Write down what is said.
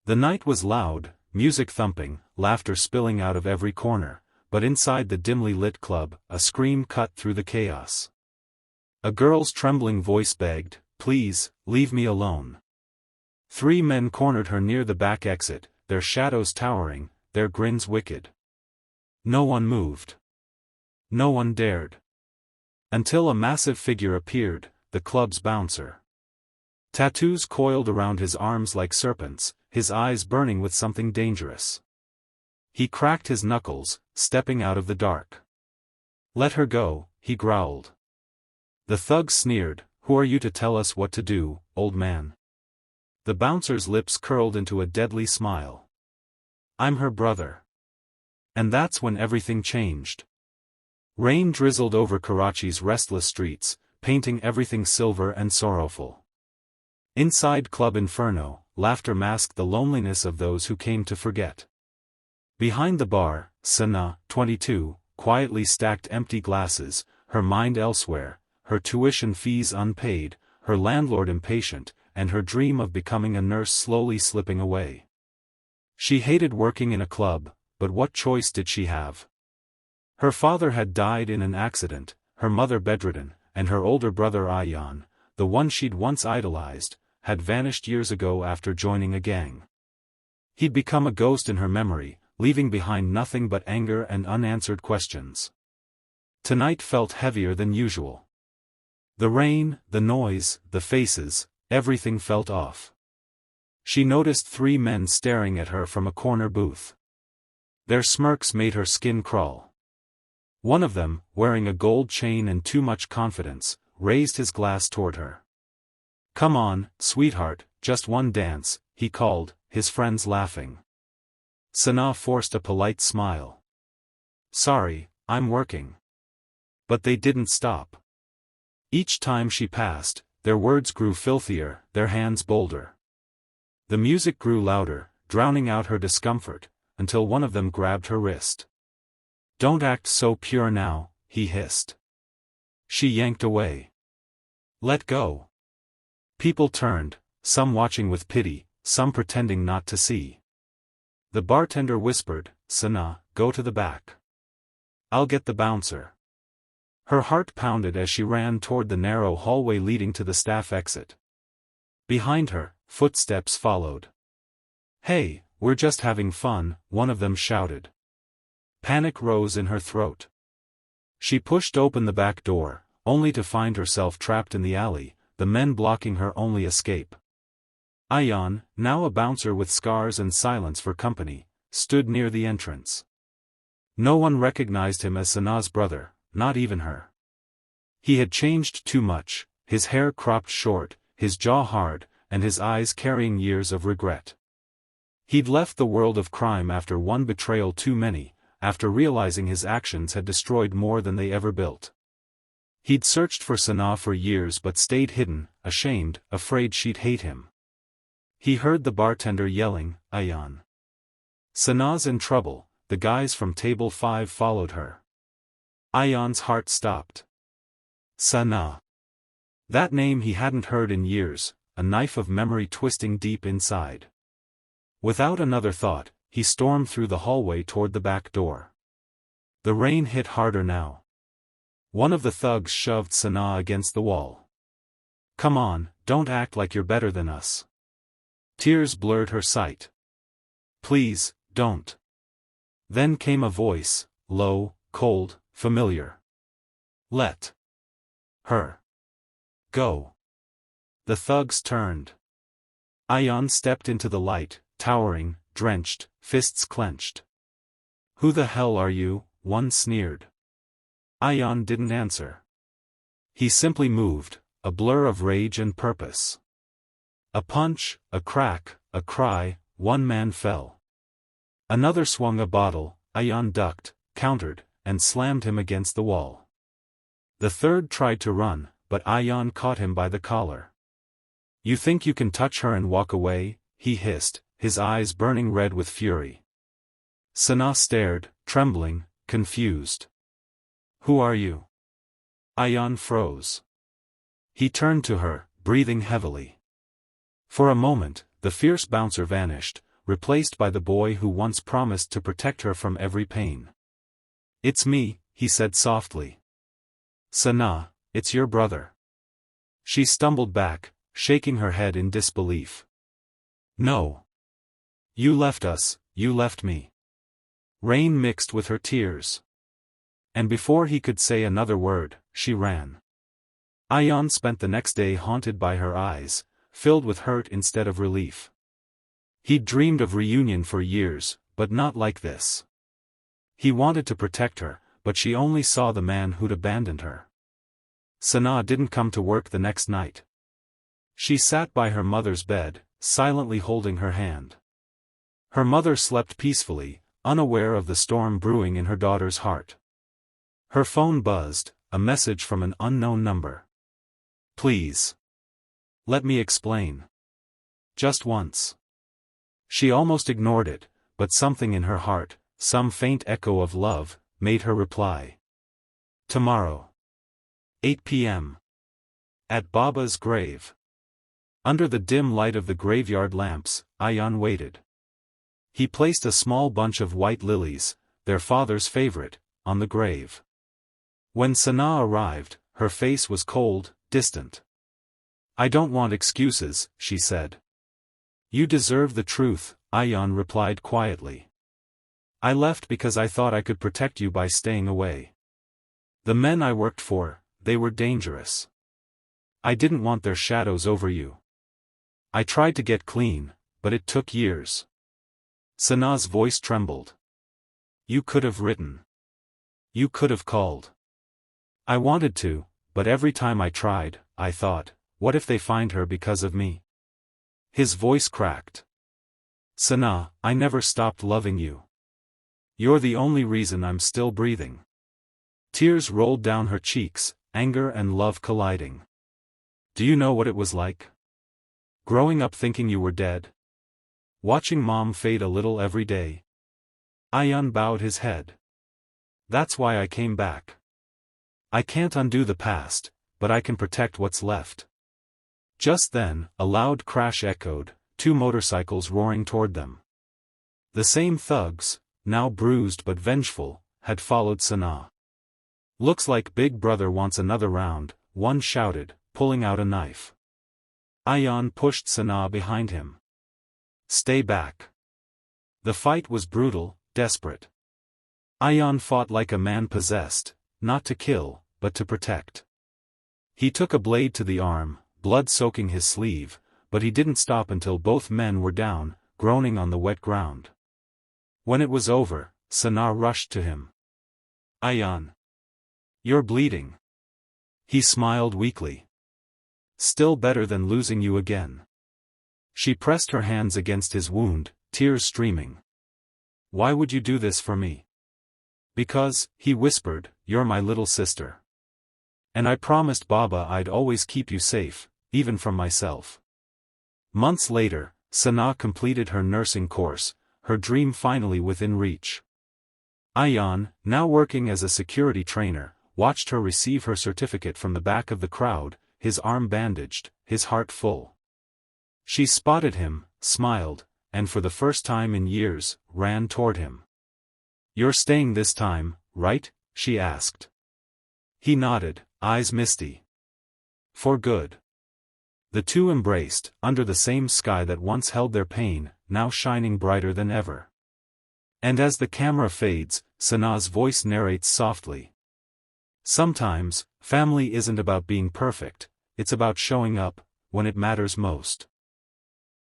The night was loud, music thumping, laughter spilling out of every corner, but inside the dimly lit club, a scream cut through the chaos. A girl's trembling voice begged, "Please, leave me alone." 3 men cornered her near the back exit, their shadows towering, their grins wicked. No one moved. No one dared. Until a massive figure appeared, the club's bouncer. Tattoos coiled around his arms like serpents, his eyes burning with something dangerous. He cracked his knuckles, stepping out of the dark. "Let her go," he growled. The thug sneered, "Who are you to tell us what to do, old man?" The bouncer's lips curled into a deadly smile. "I'm her brother." And that's when everything changed. Rain drizzled over Karachi's restless streets, painting everything silver and sorrowful. Inside Club Inferno, laughter masked the loneliness of those who came to forget. Behind the bar, Sana, 22, quietly stacked empty glasses, her mind elsewhere, her tuition fees unpaid, her landlord impatient, and her dream of becoming a nurse slowly slipping away. She hated working in a club, but what choice did she have? Her father had died in an accident, her mother bedridden, and her older brother Ayan, the one she'd once idolized, had vanished years ago after joining a gang. He'd become a ghost in her memory, leaving behind nothing but anger and unanswered questions. Tonight felt heavier than usual. The rain, the noise, the faces, everything felt off. She noticed 3 men staring at her from a corner booth. Their smirks made her skin crawl. One of them, wearing a gold chain and too much confidence, raised his glass toward her. "Come on, sweetheart, just one dance," he called, his friends laughing. Sana forced a polite smile. "Sorry, I'm working." But they didn't stop. Each time she passed, their words grew filthier, their hands bolder. The music grew louder, drowning out her discomfort, until one of them grabbed her wrist. "Don't act so pure now," he hissed. She yanked away. "Let go." People turned, some watching with pity, some pretending not to see. The bartender whispered, "Sana, go to the back. I'll get the bouncer." Her heart pounded as she ran toward the narrow hallway leading to the staff exit. Behind her, footsteps followed. "Hey, we're just having fun," one of them shouted. Panic rose in her throat. She pushed open the back door, only to find herself trapped in the alley, the men blocking her only escape. Ayan, now a bouncer with scars and silence for company, stood near the entrance. No one recognized him as Sana's brother, not even her. He had changed too much, his hair cropped short, his jaw hard, and his eyes carrying years of regret. He'd left the world of crime after one betrayal too many, after realizing his actions had destroyed more than they ever built. He'd searched for Sana for years but stayed hidden, ashamed, afraid she'd hate him. He heard the bartender yelling, "Ayan. Sana's in trouble." The guys from table 5 followed her. Ayan's heart stopped. Sana. That name he hadn't heard in years, a knife of memory twisting deep inside. Without another thought, he stormed through the hallway toward the back door. The rain hit harder now. One of the thugs shoved Sana against the wall. "Come on, don't act like you're better than us." Tears blurred her sight. "Please, don't." Then came a voice, low, cold, familiar. "Let her go." The thugs turned. Ayan stepped into the light, towering, drenched, fists clenched. "Who the hell are you?" one sneered. Ayan didn't answer. He simply moved, a blur of rage and purpose. A punch, a crack, a cry, one man fell. Another swung a bottle, Ayan ducked, countered, and slammed him against the wall. The third tried to run, but Ayan caught him by the collar. "You think you can touch her and walk away?" he hissed, his eyes burning red with fury. Sana stared, trembling, confused. "Who are you?" Ayan froze. He turned to her, breathing heavily. For a moment, the fierce bouncer vanished, replaced by the boy who once promised to protect her from every pain. "It's me," he said softly. "Sana, it's your brother." She stumbled back, shaking her head in disbelief. "No. You left us, you left me." Rain mixed with her tears. And before he could say another word, she ran. Ayan spent the next day haunted by her eyes, filled with hurt instead of relief. He'd dreamed of reunion for years, but not like this. He wanted to protect her, but she only saw the man who'd abandoned her. Sana didn't come to work the next night. She sat by her mother's bed, silently holding her hand. Her mother slept peacefully, unaware of the storm brewing in her daughter's heart. Her phone buzzed, a message from an unknown number. "Please. Let me explain. Just once." She almost ignored it, but something in her heart, some faint echo of love, made her reply. "Tomorrow. 8 p.m. At Baba's grave." Under the dim light of the graveyard lamps, Ayan waited. He placed a small bunch of white lilies, their father's favorite, on the grave. When Sana arrived, her face was cold, distant. "I don't want excuses," she said. "You deserve the truth," Ayan replied quietly. "I left because I thought I could protect you by staying away. The men I worked for, they were dangerous. I didn't want their shadows over you. I tried to get clean, but it took years." Sana's voice trembled. "You could have written. You could have called. I wanted to, but every time I tried, I thought, what if they find her because of me?" His voice cracked. "Sana, I never stopped loving you. You're the only reason I'm still breathing." Tears rolled down her cheeks, anger and love colliding. "Do you know what it was like? Growing up thinking you were dead? Watching mom fade a little every day?" Ayan bowed his head. "That's why I came back. I can't undo the past, but I can protect what's left." Just then, a loud crash echoed, two motorcycles roaring toward them. The same thugs, now bruised but vengeful, had followed Sana. "Looks like Big Brother wants another round," one shouted, pulling out a knife. Ayan pushed Sana behind him. "Stay back." The fight was brutal, desperate. Ayan fought like a man possessed, not to kill, but to protect. He took a blade to the arm, blood soaking his sleeve, but he didn't stop until both men were down, groaning on the wet ground. When it was over, Sana rushed to him. "Ayan. You're bleeding." He smiled weakly. "Still better than losing you again." She pressed her hands against his wound, tears streaming. "Why would you do this for me?" "Because," he whispered, "you're my little sister. And I promised Baba I'd always keep you safe, even from myself." Months later, Sana completed her nursing course, her dream finally within reach. Ayan, now working as a security trainer, watched her receive her certificate from the back of the crowd, his arm bandaged, his heart full. She spotted him, smiled, and for the first time in years, ran toward him. "You're staying this time, right?" she asked. He nodded, eyes misty. "For good." The two embraced, under the same sky that once held their pain, now shining brighter than ever. And as the camera fades, Sana's voice narrates softly. "Sometimes, family isn't about being perfect, it's about showing up, when it matters most."